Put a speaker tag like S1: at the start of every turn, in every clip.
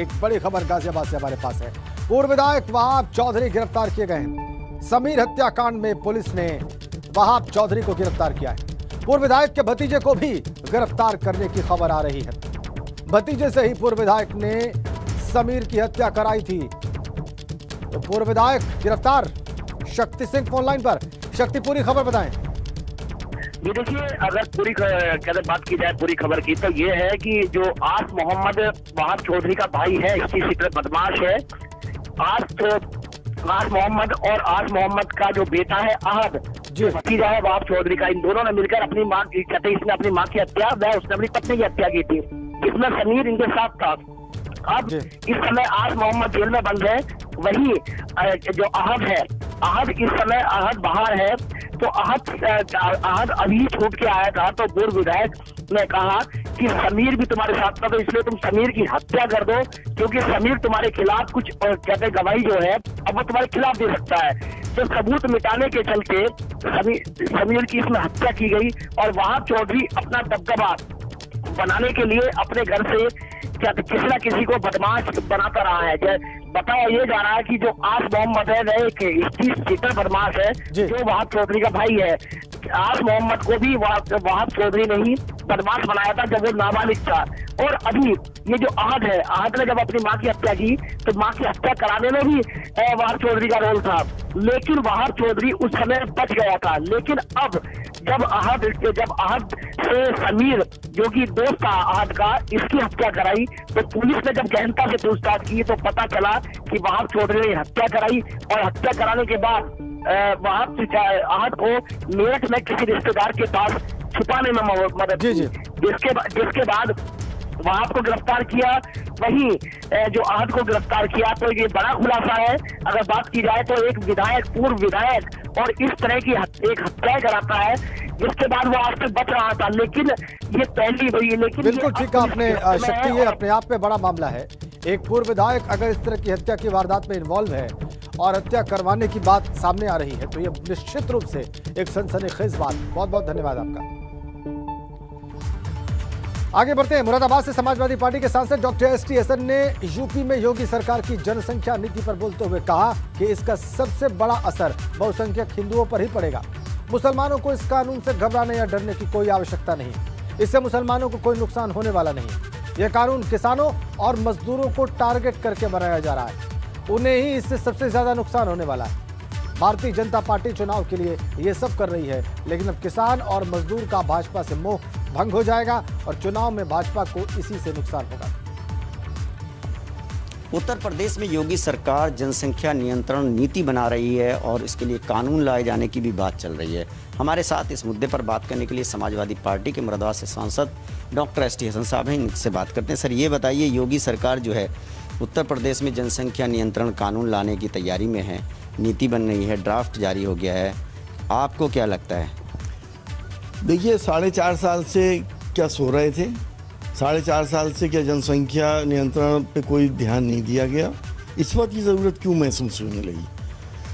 S1: एक बड़ी खबर गाजियाबाद से हमारे पास है। पूर्व विधायक वहाब चौधरी गिरफ्तार किए गए हैं। समीर हत्याकांड में पुलिस ने वहाब चौधरी को गिरफ्तार किया है। पूर्व विधायक के भतीजे को भी गिरफ्तार करने की खबर आ रही है। भतीजे से ही पूर्व विधायक ने समीर की हत्या कराई थी। तो पूर्व विधायक गिरफ्तार। शक्ति सिंह फोन लाइन पर। शक्ति, पूरी खबर बताएं।
S2: ये देखिए, अगर पूरी बात की जाए पूरी खबर की, तो ये है कि जो आस मोहम्मद वहाब चौधरी का भाई है, इसकी सीक्रेट बदमाश है। आस मोहम्मद और आस मोहम्मद का जो बेटा है अहद, जो भतीजा है वहाब चौधरी का, इन दोनों ने मिलकर अपनी मां की, कहते इसने अपनी मां की हत्या, वह उसने अपनी पत्नी की हत्या की थी, जिसमें समीर इनके साथ था। अब इस समय आस मोहम्मद जेल में बंद है। वही जो अहद है, अहद इस समय अहद बाहर है। तो अहद अभी छूट के आया था, तो पूर्व विधायक ने कहा कि समीर भी तुम्हारे साथ था, तो इसलिए तुम समीर की हत्या कर दो, क्योंकि समीर तुम्हारे खिलाफ कुछ कहते गवाही जो है अब वो तुम्हारे खिलाफ दे सकता है। तो सबूत मिटाने के चलते समीर की इसमें हत्या की गई। और वहाब चौधरी अपना दबदबा बनाने के लिए अपने घर से किसी न किसी को बदमाश बनाता रहा है। बताया ये जा रहा है कि जो आस मोहम्मद है वह एक सीटर बदमाश है, जो वहाब चौधरी का भाई है। आस मोहम्मद को भी वहाब चौधरी ने ही बदमाश बनाया था जब वो नाबालिग था। और अभी ये जो अहद है, अहद ने जब अपनी मां की हत्या की, तो मां की हत्या कराने में भी वहाब चौधरी का रोल था, लेकिन वहाब चौधरी उस समय बच गया था। लेकिन अब जब अहद से समीर, जो कि दोस्त था अहद का, इसकी हत्या कराई, तो पुलिस ने जब गहनता से पूछताछ की तो पता चला कि वहाब चौधरी ने हत्या कराई। और हत्या कराने के बाद वहाब अहद को मेरठ में किसी रिश्तेदार के पास छुपाने में मदद की, जिसके बाद वहाब को गिरफ्तार किया। वही जो अहद को गिरफ्तार किया, तो ये बड़ा खुलासा है। अगर बात की जाए तो एक विधायक, पूर्व विधायक, और इस तरह की एक हत्या कराता है, जिसके बाद वो आज तक बच रहा था, लेकिन ये पहली हुई है। लेकिन
S1: बिल्कुल ठीक है आपने शक्ति, ये अपने आप में बड़ा मामला है। एक पूर्व विधायक अगर इस तरह की हत्या की वारदात में इन्वॉल्व है और हत्या करवाने की बात सामने आ रही है, तो ये निश्चित रूप से एक सनसनीखेज बात। बहुत बहुत धन्यवाद आपका। आगे बढ़ते हैं। मुरादाबाद से समाजवादी पार्टी के सांसद डॉक्टर एसटी हसन ने यूपी में योगी सरकार की जनसंख्या नीति पर बोलते हुए कहा कि इसका सबसे बड़ा असर बहुसंख्यक हिंदुओं पर ही पड़ेगा। मुसलमानों को इस कानून से घबराने या डरने की कोई आवश्यकता नहीं। इससे मुसलमानों को कोई नुकसान होने वाला नहीं। यह कानून किसानों और मजदूरों को टारगेट करके बनाया जा रहा है। उन्हें ही इससे सबसे ज्यादा नुकसान होने वाला है। भारतीय जनता पार्टी चुनाव के लिए ये सब कर रही है, लेकिन अब किसान और मजदूर का भाजपा से मोह भंग हो जाएगा और चुनाव में भाजपा को इसी से नुकसान होगा।
S3: उत्तर प्रदेश में योगी सरकार जनसंख्या नियंत्रण नीति बना रही है और इसके लिए कानून लाए जाने की भी बात चल रही है। हमारे साथ इस मुद्दे पर बात करने के लिए समाजवादी पार्टी के मुरादाबाद से सांसद डॉक्टर एसटी हसन साहब हैं। इनसे बात करते हैं। सर, ये बताइए, योगी सरकार जो है उत्तर प्रदेश में जनसंख्या नियंत्रण कानून लाने की तैयारी में है, नीति बन रही है, ड्राफ्ट जारी हो गया है, आपको क्या लगता है?
S4: देखिए, 4.5 साल से क्या सो रहे थे? 4.5 साल से क्या जनसंख्या नियंत्रण पे कोई ध्यान नहीं दिया गया? इस वक्त की ज़रूरत क्यों महसूस होने लगी?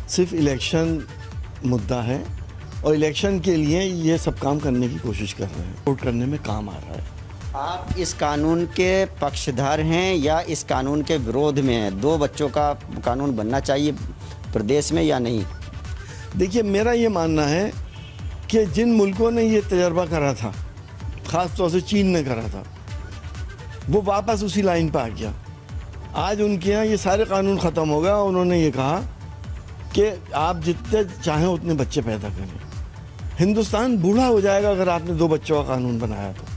S4: सिर्फ इलेक्शन मुद्दा है और इलेक्शन के लिए ये सब काम करने की कोशिश कर रहे हैं, वोट करने में काम आ रहा है।
S3: आप इस कानून के पक्षधर हैं या इस कानून के विरोध में हैं? 2 बच्चों का कानून बनना चाहिए प्रदेश में या नहीं?
S4: देखिए, मेरा ये मानना है कि जिन मुल्कों ने ये तजर्बा करा था, ख़ास तौर से चीन ने करा था, वो वापस उसी लाइन पर आ गया। आज उनके यहाँ ये सारे कानून ख़त्म हो गया। उन्होंने ये कहा कि आप जितने चाहें उतने बच्चे पैदा करें। हिंदुस्तान बूढ़ा हो जाएगा अगर आपने 2 बच्चों का कानून बनाया तो।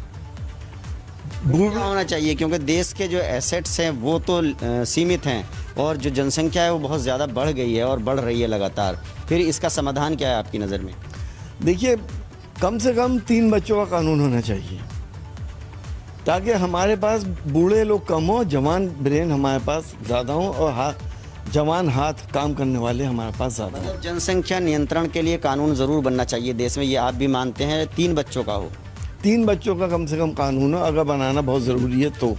S3: बूढ़ा होना चाहिए क्योंकि देश के जो एसेट्स हैं वो तो सीमित हैं और जो जनसंख्या है वो बहुत ज़्यादा बढ़ गई है और बढ़ रही है लगातार। फिर इसका समाधान क्या है आपकी नज़र में?
S4: देखिए, कम से कम 3 बच्चों का कानून होना चाहिए ताकि हमारे पास बूढ़े लोग कम हो, जवान ब्रेन हमारे पास ज़्यादा हो और जवान हाथ काम करने वाले हमारे पास ज़्यादा हो।
S3: जनसंख्या नियंत्रण के लिए कानून ज़रूर बनना चाहिए देश में, ये आप भी मानते हैं? 3 बच्चों का हो?
S4: 3 बच्चों का कम से कम कानून हो, अगर बनाना बहुत ज़रूरी है तो।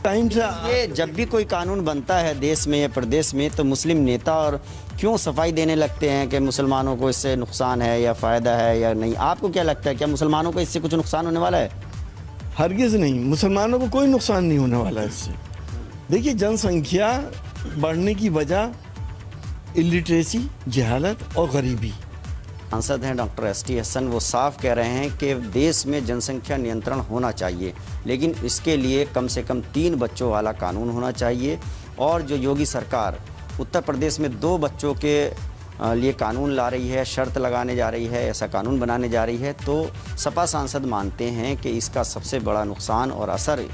S4: टाइम से
S3: ये जब भी कोई कानून बनता है देश में या प्रदेश में, तो मुस्लिम नेता और क्यों सफाई देने लगते हैं कि मुसलमानों को इससे नुकसान है या फ़ायदा है या नहीं? आपको क्या लगता है, क्या मुसलमानों को इससे कुछ नुकसान होने वाला है?
S4: हरगिज़ नहीं, मुसलमानों को कोई नुकसान नहीं होने वाला है इससे। देखिए, जनसंख्या बढ़ने की वजह इलिटरेसी, जहालत और गरीबी।
S3: सांसद हैं डॉक्टर एसटी हसन, वो साफ कह रहे हैं कि देश में जनसंख्या नियंत्रण होना चाहिए, लेकिन इसके लिए कम से कम 3 बच्चों वाला कानून होना चाहिए। और जो योगी सरकार उत्तर प्रदेश में 2 बच्चों के लिए कानून ला रही है, शर्त लगाने जा रही है, ऐसा कानून बनाने जा रही है, तो सपा सांसद मानते हैं कि इसका सबसे बड़ा नुकसान और असर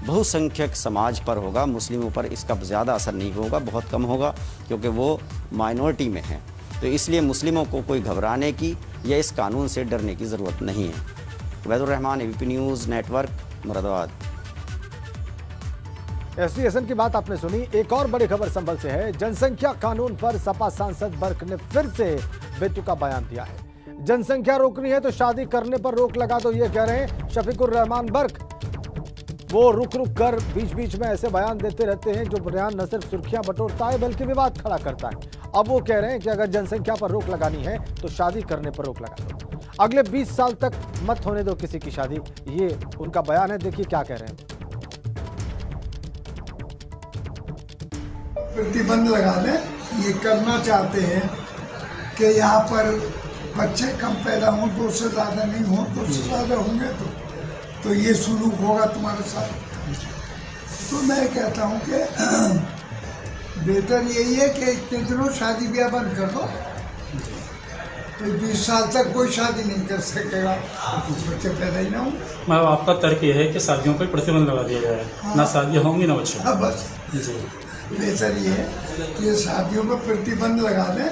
S3: बहुसंख्यक समाज पर होगा। मुस्लिमों पर इसका ज़्यादा असर नहीं होगा, बहुत कम होगा, क्योंकि वो माइनॉरिटी में हैं। तो इसलिए मुस्लिमों को कोई घबराने की या इस कानून से डरने की ज़रूरत नहीं है। Vaidur Rahman, ABP news network, Moradabad.
S1: ST Hasan की बात आपने सुनी। एक और बड़ी खबर संभल से है। जनसंख्या कानून पर सपा सांसद बर्क ने फिर से बेतुका बयान दिया है। जनसंख्या रोकनी है तो शादी करने पर रोक लगा दो, ये कह रहे हैं शफीकुर रहमान बर्क। वो रुक रुक कर बीच बीच में ऐसे बयान देते रहते हैं जो बयान न सिर्फ सुर्खियां बटोरता है बल्कि विवाद खड़ा करता है। अब वो कह रहे हैं कि अगर जनसंख्या पर रोक लगानी है तो शादी करने पर रोक लगा दो, अगले 20 साल तक मत होने दो किसी की शादी। ये उनका बयान है, देखिए क्या कह रहे हैं।
S5: प्रतिबंध लगाने ये करना चाहते हैं कि यहाँ पर बच्चे कम पैदा हों, 2 से ज़्यादा नहीं हों, 2 से ज़्यादा होंगे तो ये सुलूक होगा तुम्हारे साथ। तो मैं कहता हूँ कि बेहतर यही है कि इतने दिनों शादी ब्याह बंद कर दो, तो 20 साल तक कोई शादी नहीं कर सकेगा, बच्चे पैदा ही ना हों।
S6: मतलब आपका तर्क ये है कि शादियों पर प्रतिबंध लगा दिया जाए। हाँ। ना शादियाँ होंगी ना बच्चे।
S5: हाँ, बस
S6: जी,
S5: बेहतर ये है कि ये शादियों पर प्रतिबंध लगा दें।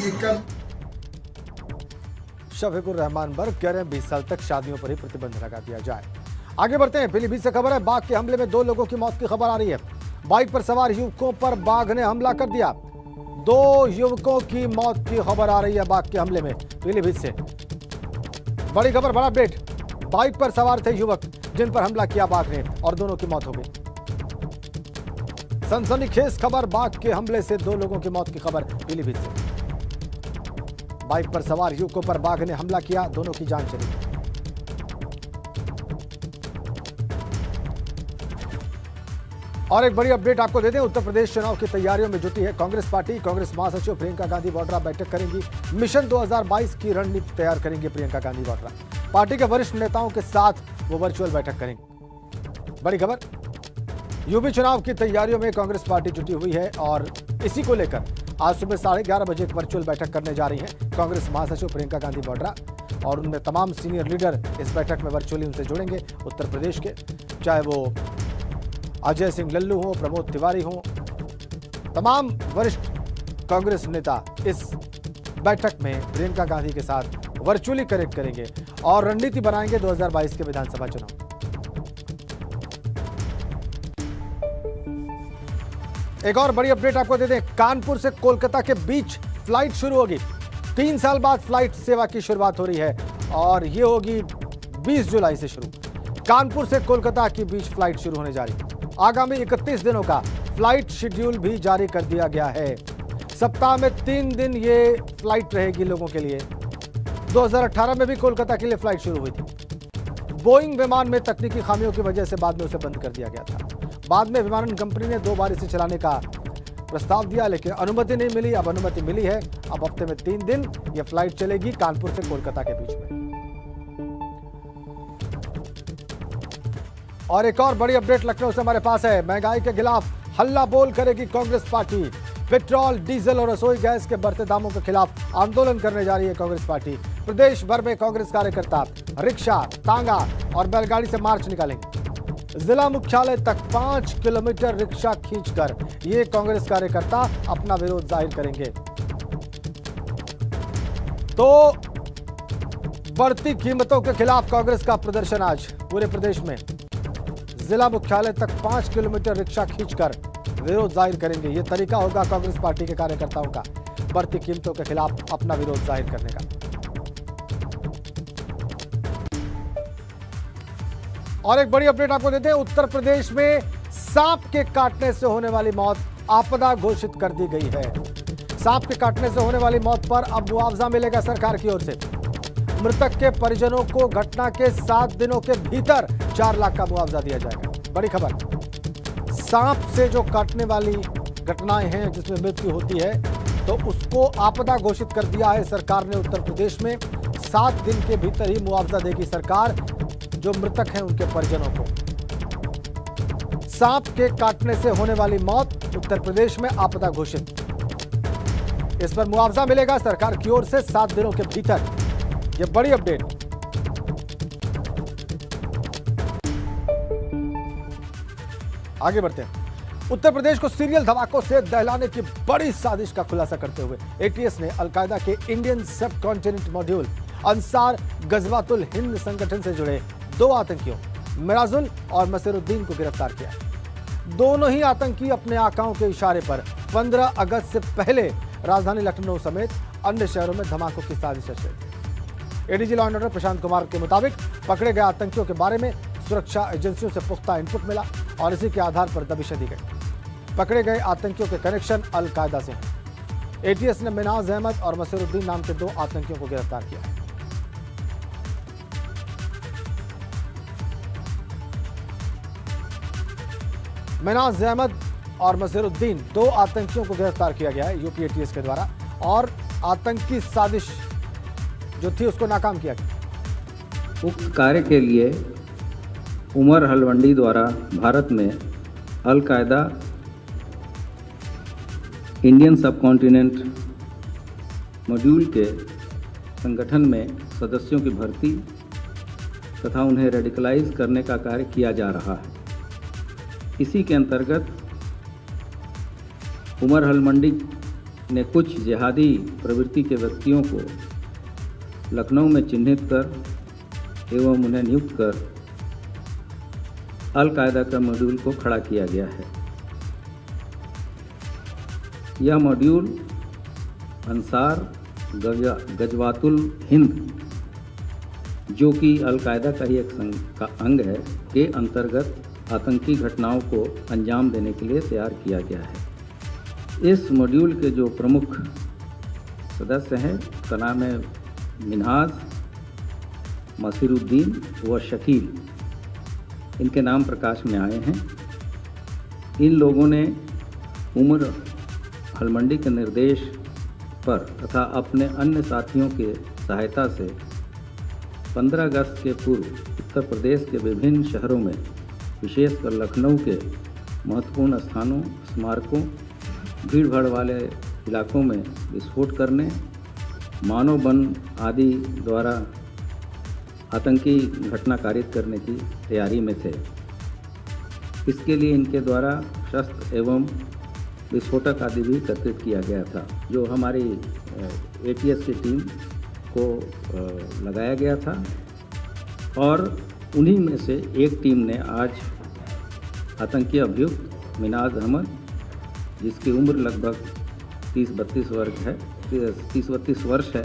S5: ये कर
S1: शफीकुर रहमान बर्क कह रहे हैं 20 साल तक शादियों पर ही प्रतिबंध लगा दिया जाए। आगे बढ़ते हैं। पीलीभीत से खबर है। बाघ के हमले में 2 लोगों की मौत की खबर आ रही है। बाइक पर सवार युवकों पर बाघ ने हमला कर दिया। 2 युवकों की मौत की खबर आ रही है बाघ के हमले में पीलीभीत से। बड़ी खबर, बड़ा अपडेट। बाइक पर सवार थे युवक जिन पर हमला किया बाघ ने और दोनों की मौत हो गई। सनसनीखेज खबर, बाघ के हमले से 2 लोगों की मौत की खबर पीलीभीत से। बाइक पर सवार युवकों पर बाघ ने हमला किया, दोनों की जान चली। और एक बड़ी अपडेट आपको दे दें। उत्तर प्रदेश चुनाव की तैयारियों में जुटी है कांग्रेस पार्टी। कांग्रेस महासचिव प्रियंका गांधी वाड्रा बैठक करेंगी। मिशन 2022 की रणनीति तैयार करेंगी प्रियंका गांधी वाड्रा। पार्टी के वरिष्ठ नेताओं के साथ वो वर्चुअल बैठक करेंगी। बड़ी खबर, यूपी चुनाव की तैयारियों में कांग्रेस पार्टी जुटी हुई है और इसी को लेकर आज सुबह 11:30 बजे एक वर्चुअल बैठक करने जा रही है कांग्रेस महासचिव प्रियंका गांधी वाड्रा। और उनमें तमाम सीनियर लीडर इस बैठक में वर्चुअली उनसे जुड़ेंगे। उत्तर प्रदेश के, चाहे वो अजय सिंह लल्लू हो, प्रमोद तिवारी हो, तमाम वरिष्ठ कांग्रेस नेता इस बैठक में प्रियंका गांधी के साथ वर्चुअली कनेक्ट करेंगे और रणनीति बनाएंगे 2022 के विधानसभा चुनाव। एक और बड़ी अपडेट आपको दे दें। कानपुर से कोलकाता के बीच फ्लाइट शुरू होगी। 3 साल बाद फ्लाइट सेवा की शुरुआत हो रही है और ये होगी 20 जुलाई से शुरू। कानपुर से कोलकाता के बीच फ्लाइट शुरू होने जा रही है। आगामी 31 दिनों का फ्लाइट शेड्यूल भी जारी कर दिया गया है। सप्ताह में 3 दिन ये फ्लाइट रहेगी लोगों के लिए। 2018 में भी कोलकाता के लिए फ्लाइट शुरू हुई थी। बोइंग विमान में तकनीकी खामियों की वजह से बाद में उसे बंद कर दिया गया था। बाद में विमानन कंपनी ने 2 बार इसे चलाने का प्रस्ताव दिया, लेकिन अनुमति नहीं मिली। अब अनुमति मिली है। अब हफ्ते में 3 दिन यह फ्लाइट चलेगी कानपुर से कोलकाता के बीच में। और एक और बड़ी अपडेट लखनऊ से हमारे पास है। महंगाई के खिलाफ हल्ला बोल करेगी कांग्रेस पार्टी। पेट्रोल, डीजल और रसोई गैस के बढ़ते दामों के खिलाफ आंदोलन करने जा रही है कांग्रेस पार्टी। प्रदेश भर में कांग्रेस कार्यकर्ता रिक्शा, तांगा और बैलगाड़ी से मार्च निकालेंगे। जिला मुख्यालय तक 5 किलोमीटर रिक्शा खींचकर ये कांग्रेस कार्यकर्ता अपना विरोध जाहिर करेंगे। तो बढ़ती कीमतों के खिलाफ कांग्रेस का प्रदर्शन आज पूरे प्रदेश में। जिला मुख्यालय तक 5 किलोमीटर रिक्शा खींचकर विरोध जाहिर करेंगे। यह तरीका होगा कांग्रेस पार्टी के कार्यकर्ताओं का बढ़ती कीमतों के खिलाफ अपना विरोध जाहिर करने का। और एक बड़ी अपडेट आपको देते हैं। उत्तर प्रदेश में सांप के काटने से होने वाली मौत आपदा घोषित कर दी गई है। सांप के काटने से होने वाली मौत पर अब मुआवजा मिलेगा सरकार की ओर से। मृतक के परिजनों को घटना के 7 दिनों के भीतर 4 लाख का मुआवजा दिया जाएगा। बड़ी खबर, सांप से जो काटने वाली घटनाएं हैं जिसमें मृत्यु होती है तो उसको आपदा घोषित कर दिया है सरकार ने। उत्तर प्रदेश में 7 दिन के भीतर ही मुआवजा देगी सरकार जो मृतक हैं उनके परिजनों को। सांप के काटने से होने वाली मौत उत्तर प्रदेश में आपदा घोषित, इस पर मुआवजा मिलेगा सरकार की ओर से 7 दिनों के भीतर। यह बड़ी अपडेट। आगे बढ़ते हैं। उत्तर प्रदेश को सीरियल धमाकों से दहलाने की बड़ी साजिश का खुलासा करते हुए एटीएस ने अलकायदा के इंडियन सब कॉन्टिनेंट मॉड्यूल अंसार गजवातुल हिंद संगठन से जुड़े 2 आतंकियों मिराजुल और मसीरुद्दीन को गिरफ्तार किया। दोनों ही आतंकी अपने आकाओं के इशारे पर 15 अगस्त से पहले राजधानी लखनऊ समेत अन्य शहरों में धमाकों की साजिश रच रही थी। ADG law and order Prashant Kumar के मुताबिक पकड़े गए आतंकियों के बारे में सुरक्षा एजेंसियों से पुख्ता इनपुट मिला और इसी के आधार पर दबिश दी गई। पकड़े गए आतंकियों के कनेक्शन अलकायदा से हैं। एटीएस ने मिनाज अहमद और मसीरुद्दीन नाम के 2 आतंकियों को गिरफ्तार किया है। मिनाज अहमद और मसीरुद्दीन 2 आतंकियों को गिरफ्तार किया गया है यूपी एटीएस के द्वारा और आतंकी साजिश जो थी उसको नाकाम किया गया।
S7: उक्त कार्य के लिए उमर हलवंडी द्वारा भारत में अलकायदा इंडियन सब कॉन्टिनेंट मॉड्यूल के संगठन में सदस्यों की भर्ती तथा उन्हें रेडिकलाइज करने का कार्य किया जा रहा है। इसी के अंतर्गत उमर हलवंडी ने कुछ जिहादी प्रवृत्ति के व्यक्तियों को लखनऊ में चिन्हित कर एवं उन्हें नियुक्त कर अलकायदा का मॉड्यूल को खड़ा किया गया है। यह मॉड्यूल अंसार गजवातुल हिंद जो कि अलकायदा का ही एक अंग है के अंतर्गत आतंकी घटनाओं को अंजाम देने के लिए तैयार किया गया है। इस मॉड्यूल के जो प्रमुख सदस्य हैं उसका नाम है मिनहाज, मसीरुद्दीन व शकील। इनके नाम प्रकाश में आए हैं। इन लोगों ने उमर हलवंडी के निर्देश पर तथा अपने अन्य साथियों के सहायता से 15 अगस्त के पूर्व उत्तर प्रदेश के विभिन्न शहरों में विशेषकर लखनऊ के महत्वपूर्ण स्थानों, स्मारकों, भीड़भाड़ वाले इलाकों में विस्फोट करने, मानव बम आदि द्वारा आतंकी घटना कारित करने की तैयारी में थे। इसके लिए इनके द्वारा शस्त्र एवं विस्फोटक आदि भी एकत्रित किया गया था जो हमारी एटीएस की टीम को लगाया गया था और उन्हीं में से एक टीम ने आज आतंकी अभियुक्त मिनाज अहमद जिसकी उम्र लगभग 30-32 वर्ष है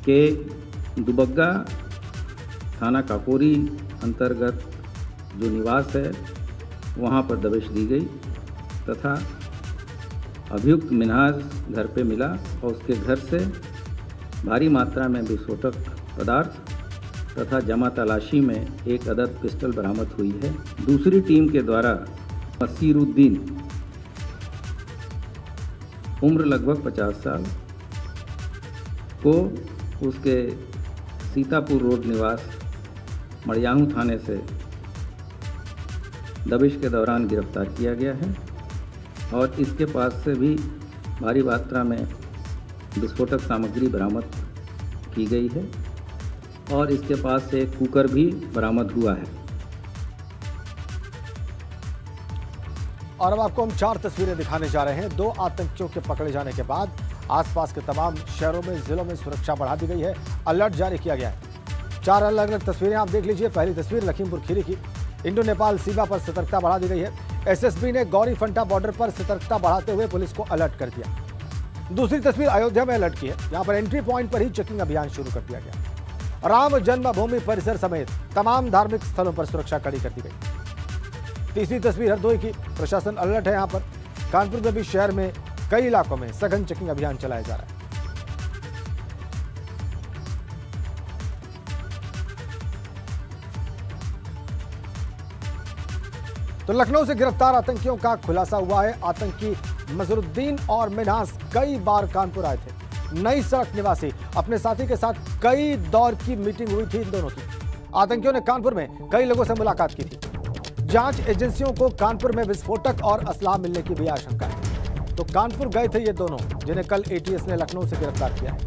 S7: के दुबग्गा थाना काकोरी अंतर्गत जो निवास है वहाँ पर दबिश दी गई तथा अभियुक्त मिनहाज घर पे मिला और उसके घर से भारी मात्रा में विस्फोटक पदार्थ तथा जमा तलाशी में एक अदद पिस्टल बरामद हुई है। दूसरी टीम के द्वारा मसीरुद्दीन उम्र लगभग 50 साल को उसके सीतापुर रोड निवास मड़ियाहू थाने से दबिश के दौरान गिरफ्तार किया गया है और इसके पास से भी भारी मात्रा में विस्फोटक सामग्री बरामद की गई है और इसके पास से एक कुकर भी बरामद हुआ है।
S1: और अब आपको हम 4 तस्वीरें दिखाने जा रहे हैं। 2 आतंकियों के पकड़े जाने के बाद आसपास के तमाम शहरों में, जिलों में सुरक्षा बढ़ा दी गई है, अलर्ट जारी किया गया है। 4 अलग अलग तस्वीरें आप देख लीजिए। पहली तस्वीर लखीमपुर खीरी की, इंडो नेपाल सीमा पर सतर्कता बढ़ा दी गई है। एसएसबी ने गौरी फंटा बॉर्डर पर सतर्कता बढ़ाते हुए पुलिस को अलर्ट कर दिया। दूसरी तस्वीर अयोध्या में अलर्ट की है। यहां पर एंट्री पॉइंट पर ही चेकिंग अभियान शुरू कर दिया गया। राम जन्मभूमि परिसर समेत तमाम धार्मिक स्थलों पर सुरक्षा कड़ी कर दी गई। तीसरी तस्वीर हरदोई की, प्रशासन अलर्ट है। यहां पर कानपुर में भी शहर में कई इलाकों में सघन चेकिंग अभियान चलाया जा रहा है। तो लखनऊ से गिरफ्तार आतंकियों का खुलासा हुआ है। आतंकी मजरुद्दीन और मिन्हास कई बार कानपुर आए थे। नई सड़क निवासी अपने साथी के साथ कई दौर की मीटिंग हुई थी इन दोनों की। आतंकियों ने कानपुर में कई लोगों से मुलाकात की थी। जांच एजेंसियों को कानपुर में विस्फोटक और असलाह मिलने की भी आशंका है। तो कानपुर गए थे ये दोनों, जिन्हें कल एटीएस ने लखनऊ से गिरफ्तार किया है।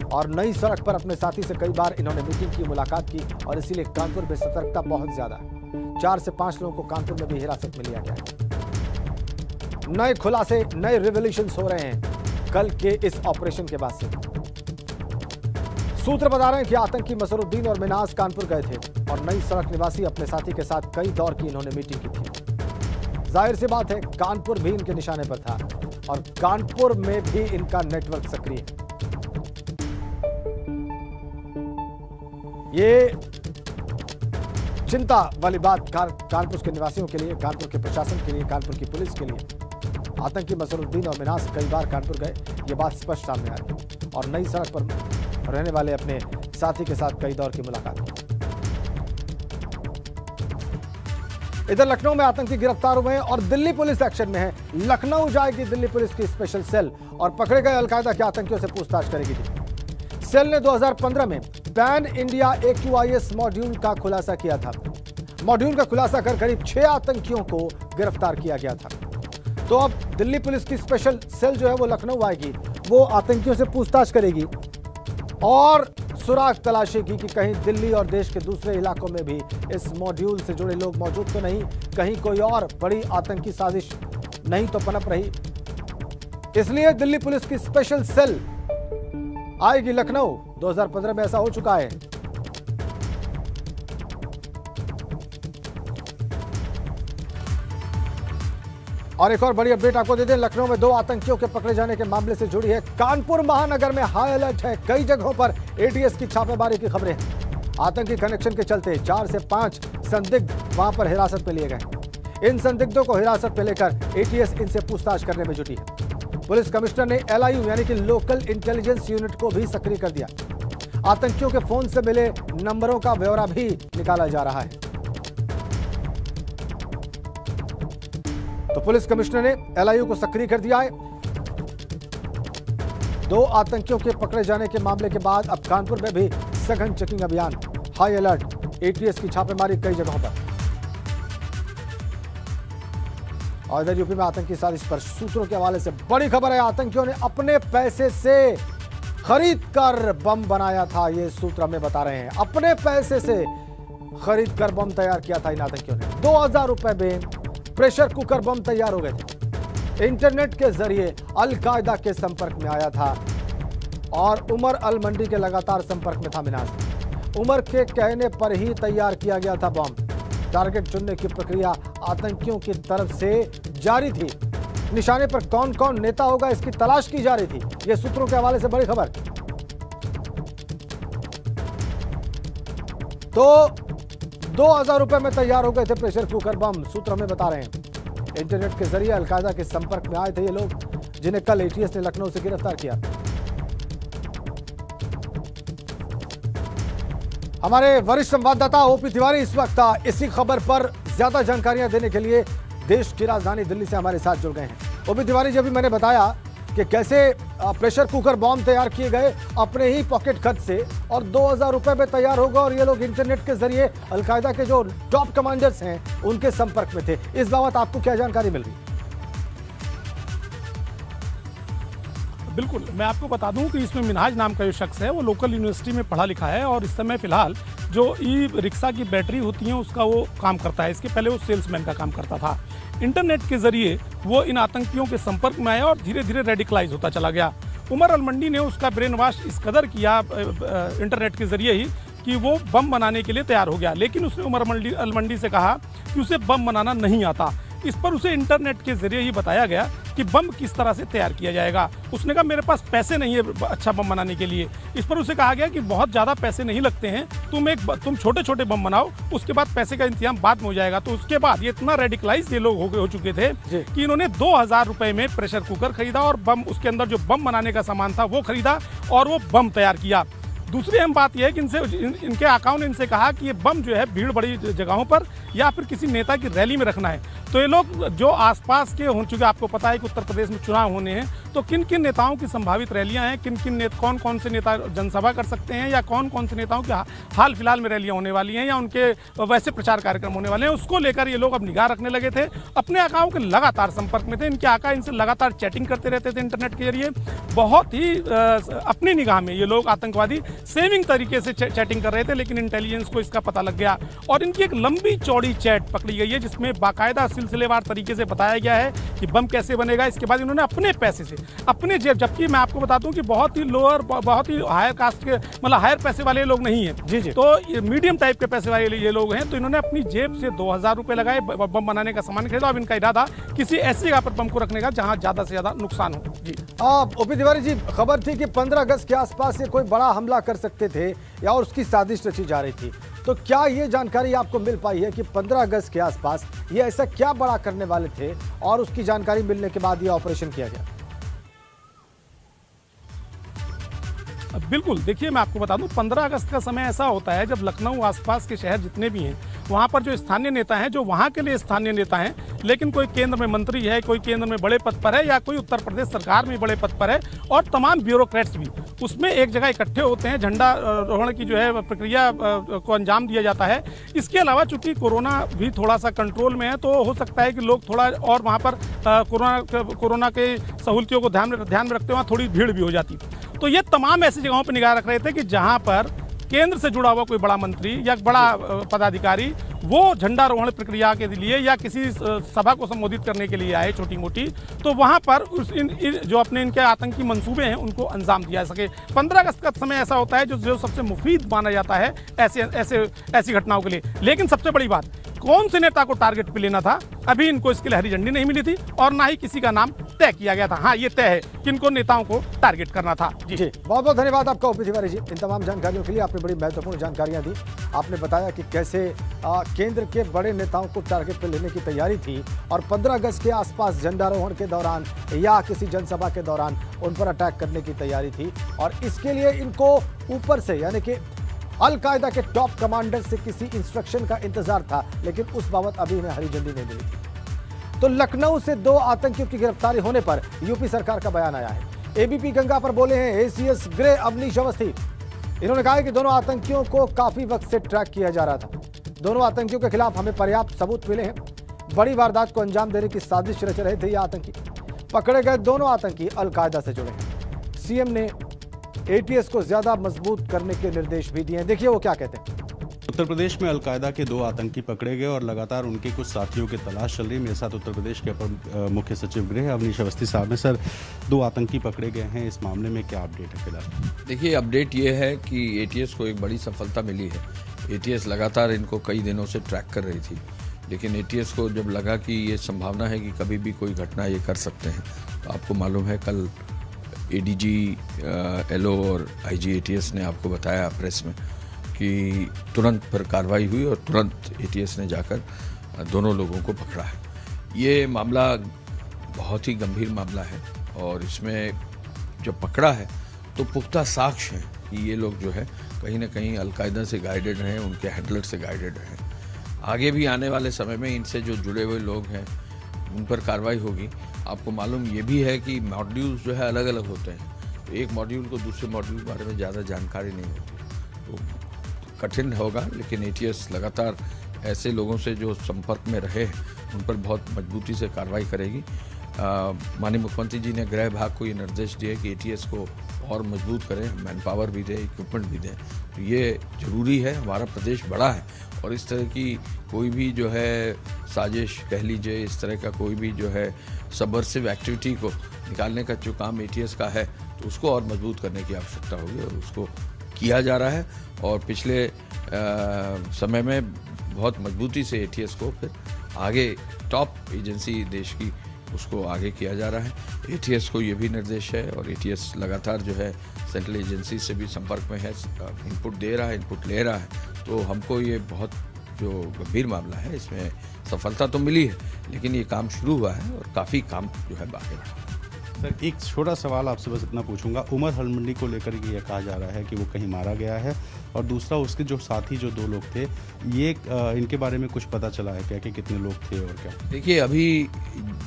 S1: और नई सड़क पर अपने साथी से कई बार इन्होंने मीटिंग की, मुलाकात की और इसीलिए कानपुर में सतर्कता बहुत ज्यादा है। 4 से 5 लोगों को कानपुर में भी हिरासत में लिया गया है। नए खुलासे, नए रिवोल्यूशंस हो रहे हैं कल के इस ऑपरेशन के बाद से। सूत्र बता रहे हैं कि आतंकी मसरुद्दीन और मिन्हास कानपुर गए थे और नई सड़क निवासी अपने साथी के साथ कई दौर की इन्होंने मीटिंग की थी। जाहिर सी बात है कानपुर भी इनके निशाने पर था और कानपुर में भी इनका नेटवर्क सक्रिय है। ये चिंता वाली बात कानपुर के निवासियों के लिए, कानपुर के प्रशासन के लिए, कानपुर की पुलिस के लिए। आतंकी मसरुद्दीन और मिन्हास कई बार कानपुर गए, ये बात स्पष्ट सामने आ रही है और नई सड़क पर रहने वाले अपने साथी के साथ कई दौर की मुलाकात की। इधर लखनऊ में आतंकी गिरफ्तार हुए हैं और दिल्ली पुलिस एक्शन में है। लखनऊ जाएगी दिल्ली पुलिस की स्पेशल सेल और पकड़े गए अलकायदा के आतंकियों से पूछताछ करेगी। सेल ने 2015 में पैन इंडिया AQIS मॉड्यूल का खुलासा किया था। मॉड्यूल का खुलासा कर करीब 6 आतंकियों को गिरफ्तार किया गया था। तो अब दिल्ली पुलिस की स्पेशल सेल जो है वो लखनऊ आएगी, वो आतंकियों से पूछताछ करेगी और सुराग तलाशेगी कि कहीं दिल्ली और देश के दूसरे इलाकों में भी इस मॉड्यूल से जुड़े लोग मौजूद तो नहीं, कहीं कोई और बड़ी आतंकी साजिश नहीं तो पनप रही। इसलिए दिल्ली पुलिस की स्पेशल सेल आएगी लखनऊ। 2015 में ऐसा हो चुका है। और एक और बड़ी अपडेट आपको दे दें, लखनऊ में 2 आतंकियों के पकड़े जाने के मामले से जुड़ी है। कानपुर महानगर में हाई अलर्ट है। कई जगहों पर एटीएस की छापेमारी की खबरें हैं। आतंकी कनेक्शन के चलते 4 से 5 संदिग्ध वहां पर हिरासत में लिए गए। इन संदिग्धों को हिरासत में लेकर एटीएस इनसे पूछताछ करने में जुटी है। पुलिस कमिश्नर ने LIU यानी कि लोकल इंटेलिजेंस यूनिट को भी सक्रिय कर दिया। आतंकियों के फोन से मिले नंबरों का ब्यौरा भी निकाला जा रहा है। तो पुलिस कमिश्नर ने LIU को सक्रिय कर दिया है। 2 आतंकियों के पकड़े जाने के मामले के बाद अब कानपुर में भी सघन चेकिंग अभियान, हाई अलर्ट, एटीएस की छापेमारी कई जगहों पर। और इधर यूपी में आतंकी साजिश पर सूत्रों के हवाले से बड़ी खबर है। आतंकियों ने अपने पैसे से खरीद कर बम बनाया था, ये सूत्र हमें बता रहे हैं। अपने पैसे से खरीद कर बम तैयार किया था इन आतंकियों ने। 2000 रुपए में प्रेशर कुकर बम तैयार हो गए थे। इंटरनेट के जरिए अलकायदा के संपर्क में आया था और उमर अल मंडी के लगातार संपर्क में था मिन्हास। उमर के कहने पर ही तैयार किया गया था बम। टारगेट चुनने की प्रक्रिया आतंकियों की तरफ से जारी थी। निशाने पर कौन कौन नेता होगा इसकी तलाश की जा रही थी। यह सूत्रों के हवाले से बड़ी खबर। तो 2000 रुपए में तैयार हो गए थे प्रेशर कुकर बम, सूत्र हमें बता रहे हैं। इंटरनेट के जरिए अलकायदा के संपर्क में आए थे ये लोग, जिन्हें कल एटीएस ने लखनऊ से गिरफ्तार किया। हमारे वरिष्ठ संवाददाता ओपी तिवारी इस वक्त इसी खबर पर ज्यादा जानकारियां देने के लिए देश की राजधानी दिल्ली से हमारे साथ जुड़ गए हैं। ओपी तिवारी जी, अभी मैंने बताया कि कैसे प्रेशर कुकर बॉम्ब तैयार किए गए अपने ही पॉकेट खर्च से और 2000 रुपए में तैयार होगा और ये लोग इंटरनेट के जरिए अलकायदा के जो टॉप कमांडर्स हैं उनके संपर्क में थे। इस बाबत आपको क्या जानकारी मिल रही है?
S8: बिल्कुल, मैं आपको बता दूं कि इसमें मिन्हाज नाम का जो शख्स है वो लोकल यूनिवर्सिटी में पढ़ा लिखा है और इस समय फिलहाल जो ई रिक्शा की बैटरी होती है उसका वो काम करता है। इसके पहले वो सेल्समैन का काम करता था। इंटरनेट के जरिए वो इन आतंकियों के संपर्क में आया और धीरे धीरे रेडिकलाइज होता चला गया। उमर अल मंडी ने उसका ब्रेन वॉश इस कदर किया इंटरनेट के जरिए ही कि वो बम बनाने के लिए तैयार हो गया। लेकिन उसने उमर अल मंडी से कहा कि उसे बम बनाना नहीं आता। इस पर उसे इंटरनेट के जरिए ही बताया गया कि बम किस तरह से तैयार किया जाएगा। उसने कहा मेरे पास पैसे नहीं है अच्छा बम बनाने के लिए। इस पर उसे कहा गया कि बहुत ज़्यादा पैसे नहीं लगते हैं, तुम छोटे छोटे बम बनाओ, उसके बाद पैसे का इंतजाम बाद में हो जाएगा। तो उसके बाद ये इतना रेडिकलाइज ये लोग हो चुके थे कि इन्होंने 2000 रुपये में प्रेशर कुकर खरीदा और बम उसके अंदर जो बम बनाने का सामान था वो खरीदा और वो बम तैयार किया। दूसरी अहम बात यह है कि इनके आकाओं ने इनसे कहा कि ये बम जो है भीड़ बड़ी जगहों पर या फिर किसी नेता की रैली में रखना है। तो ये लोग जो आसपास के हो चुके, आपको पता है कि उत्तर प्रदेश में चुनाव होने हैं, तो किन किन नेताओं की संभावित रैलियां हैं, कौन कौन से नेता जनसभा कर सकते हैं या कौन कौन से नेताओं की हाल फिलहाल में रैलियां होने वाली हैं या उनके वैसे प्रचार कार्यक्रम होने वाले हैं, उसको लेकर ये लोग अब निगाह रखने लगे थे। अपने आकाओं के लगातार संपर्क में थे, इनके आका इनसे लगातार चैटिंग करते रहते थे इंटरनेट के जरिए। बहुत ही अपनी निगाह में ये लोग आतंकवादी सेविंग तरीके से चैटिंग कर रहे थे, लेकिन इंटेलिजेंस को इसका पता लग गया और इनकी एक लंबी चौड़ी चैट पकड़ी गई है जिसमें बाकायदा सिलसिलेवार तरीके से बताया गया है कि बम कैसे बनेगा। इसके बाद इन्होंने अपने पैसे से, अपने जेब, जबकि मैं आपको बता दूं कि बहुत ही लोअर, बहुत ही हायर कास्ट के, मतलब हायर पैसे वाले लोग नहीं हैं जी, तो मीडियम टाइप के पैसे वाले ये लोग हैं। तो इन्होंने अपनी जेब से 2000 रुपये लगाए, बम बनाने का सामान खरीदा। अब इनका इरादा किसी ऐसी जगह पर बम को रखने का जहां ज्यादा से ज्यादा नुकसान हो। जी
S1: ओपी तिवारी जी, खबर थी कि 15 अगस्त के आसपास ये कोई बड़ा हमला कर सकते थे या और उसकी साजिश रची जा रही थी, तो क्या ये जानकारी आपको मिल पाई है कि 15 अगस्त के आसपास ये ऐसा क्या बड़ा करने वाले थे और उसकी जानकारी मिलने के बाद ये ऑपरेशन किया गया?
S8: बिल्कुल, देखिए मैं आपको बता दूं, 15 अगस्त का समय ऐसा होता है जब लखनऊ आसपास के शहर जितने भी हैं वहाँ पर जो स्थानीय नेता हैं, जो वहाँ के लिए स्थानीय नेता हैं, लेकिन कोई केंद्र में मंत्री है, कोई केंद्र में बड़े पद पर है या कोई उत्तर प्रदेश सरकार में बड़े पद पर है और तमाम ब्यूरोक्रेट्स भी उसमें एक जगह इकट्ठे होते हैं। झंडा रोहण की जो है प्रक्रिया को अंजाम दिया जाता है। इसके अलावा चूंकि कोरोना भी थोड़ा सा कंट्रोल में है, तो हो सकता है कि लोग थोड़ा और वहाँ पर कोरोना के सहूलियतों को ध्यान में रखते हुए वहाँ थोड़ी भीड़ भी हो जाती। तो ये तमाम ऐसी जगहों पर निगाह रख रहे थे कि जहाँ पर केंद्र से जुड़ा हुआ कोई बड़ा मंत्री या बड़ा पदाधिकारी वो झंडारोहण प्रक्रिया के लिए या किसी सभा को संबोधित करने के लिए आए छोटी मोटी, तो वहां पर जो अपने इनके आतंकी मंसूबे हैं उनको अंजाम दिया जा सके। 15 अगस्त का समय ऐसा होता है जो सबसे मुफीद माना जाता है ऐसी घटनाओं के लिए। लेकिन सबसे बड़ी बात, कौन से नेता को टारगेट पे लेना था, अभी इनको इसके लिए हरी झंडी नहीं मिली थी और ना ही किसी का नाम तय किया गया था। हाँ, ये तय है कि इनको नेताओं को टारगेट करना था। जी
S1: बहुत बहुत धन्यवाद आपका ओपी तिवारी जी, इन तमाम जानकारियों के लिए। आपने बड़ी महत्वपूर्ण जानकारियां दी। आपने बताया कि कैसे केंद्र के बड़े नेताओं को टारगेट पर लेने की तैयारी थी और 15 अगस्त के आसपास झंडारोहण के दौरान या किसी जनसभा के दौरान उन पर अटैक करने की तैयारी थी और इसके लिए इनको ऊपर से, यानी कि अल-कायदा के टॉप कमांडर से किसी इंस्ट्रक्शन का इंतजार था, लेकिन उस बाबत अभी इन्हें हरी झंडी नहीं मिली। तो लखनऊ से 2 आतंकियों की गिरफ्तारी होने पर यूपी सरकार का बयान आया है। एबीपी गंगा पर बोले हैं एसीएस ग्रे अवनीश अवस्थी। इन्होंने कहा है कि दोनों आतंकियों को काफी वक्त से ट्रैक किया जा रहा था। दोनों आतंकियों के खिलाफ हमें पर्याप्त सबूत मिले हैं। बड़ी वारदात को अंजाम देने की साजिश रच रहे थे ये आतंकी। पकड़े गए दोनों आतंकी अल-कायदा से जुड़े हैं। सीएम ने एटीएस को ज्यादा मजबूत करने के निर्देश भी दिए हैं। देखिए वो क्या कहते हैं।
S9: उत्तर प्रदेश में अलकायदा के 2 आतंकी पकड़े गए और लगातार उनके कुछ साथियों की तलाश चल रही है। मेरे साथ उत्तर प्रदेश के अपर मुख्य सचिव गृह अवनीश अवस्थी साहब हैं। सर, 2 आतंकी पकड़े गए हैं, इस मामले में क्या अपडेट है फिलहाल?
S10: देखिए, अपडेट ये है कि एटीएस को एक बड़ी सफलता मिली है। एटीएस लगातार इनको कई दिनों से ट्रैक कर रही थी, लेकिन एटीएस को जब लगा कि ये संभावना है कि कभी भी कोई घटना ये कर सकते हैं, तो आपको मालूम है कल एडीजी एलओ और आईजी एटीएस ने आपको बताया प्रेस में कि तुरंत पर कार्रवाई हुई और तुरंत एटीएस ने जाकर दोनों लोगों को पकड़ा है। ये मामला बहुत ही गंभीर मामला है और इसमें जब पकड़ा है तो पुख्ता साक्ष्य हैं कि ये लोग जो है कहीं ना कहीं अलकायदा से गाइडेड हैं, उनके हैंडलर से गाइडेड हैं। आगे भी आने वाले समय में इनसे जो जुड़े हुए लोग हैं उन पर कार्रवाई होगी। आपको मालूम ये भी है कि मॉड्यूल्स जो है अलग अलग होते हैं, तो एक मॉड्यूल को दूसरे मॉड्यूल के बारे में ज़्यादा जानकारी नहीं होती, तो कठिन होगा। लेकिन एटीएस लगातार ऐसे लोगों से जो संपर्क में रहे हैं उन पर बहुत मजबूती से कार्रवाई करेगी। माननीय मुख्यमंत्री जी ने गृह विभाग को ये निर्देश दिए कि एटीएस को और मजबूत करें, मैन पावर भी दें, इक्विपमेंट भी दें। तो ये ज़रूरी है। हमारा प्रदेश बड़ा है और इस तरह की कोई भी जो है साजिश कह लीजिए, इस तरह का कोई भी जो है सबवर्सिव एक्टिविटी को निकालने का जो काम एटीएस का है, तो उसको और मजबूत करने की आवश्यकता होगी और उसको किया जा रहा है। और पिछले समय में बहुत मजबूती से एटीएस को फिर आगे टॉप एजेंसी देश की उसको आगे किया जा रहा है। एटीएस को ये भी निर्देश है और एटीएस लगातार जो है सेंट्रल एजेंसी से भी संपर्क में है, इनपुट दे रहा है, इनपुट ले रहा है। तो हमको ये बहुत जो गंभीर मामला है इसमें सफलता तो मिली है, लेकिन ये काम शुरू हुआ है और काफ़ी काम जो है बाकी रहा।
S9: सर एक छोटा सवाल आपसे बस इतना पूछूंगा, उमर हलमंडी को लेकर के यह कहा जा रहा है कि वो कहीं मारा गया है, और दूसरा उसके जो साथी जो 2 लोग थे, ये इनके बारे में कुछ पता चला है क्या कि कितने लोग थे और क्या?
S10: देखिए, अभी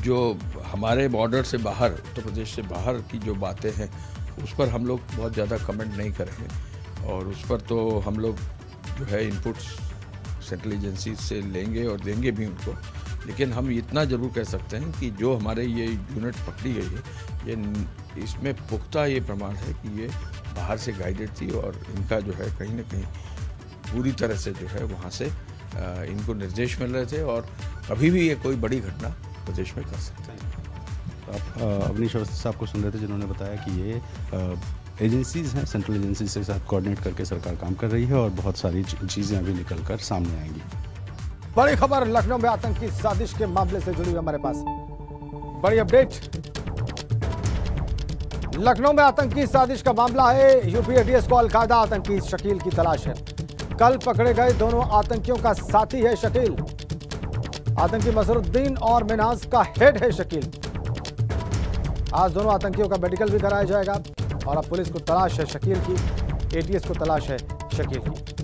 S10: जो हमारे बॉर्डर से बाहर, उत्तर प्रदेश से बाहर की जो बातें हैं उस पर हम लोग बहुत ज़्यादा कमेंट नहीं करेंगे, और उस पर तो हम लोग जो है इनपुट्स सेंट्रल एजेंसी से लेंगे और देंगे भी उनको। लेकिन हम इतना ज़रूर कह सकते हैं कि जो हमारे ये यूनिट पकड़ी गई है, ये इसमें पुख्ता ये प्रमाण है कि ये बाहर से गाइडेड थी, और इनका जो है कहीं ना कहीं पूरी तरह से जो है वहाँ से इनको निर्देश मिल रहे थे, और कभी भी ये कोई बड़ी घटना प्रदेश में कर सकते थे।
S9: आप अवनीश अवस्थी साहब को सुन रहे थे, जिन्होंने बताया कि ये एजेंसीज़ हैं, सेंट्रल एजेंसीज के साथ कोऑर्डिनेट करके सरकार काम कर रही है, और बहुत सारी चीज़ें अभी निकल कर सामने आएंगी।
S1: बड़ी खबर लखनऊ में आतंकी साजिश के मामले से जुड़ी हुई हमारे पास बड़ी अपडेट। लखनऊ में आतंकी साजिश का मामला है। यूपी एटीएस को अलकायदा आतंकी शकील की तलाश है। कल पकड़े गए दोनों आतंकियों का साथी है शकील। आतंकी मसरुद्दीन और मिनाज का हेड है शकील। आज दोनों आतंकियों का मेडिकल भी कराया जाएगा, और अब पुलिस को तलाश है शकील की, एटीएस को तलाश है शकील की।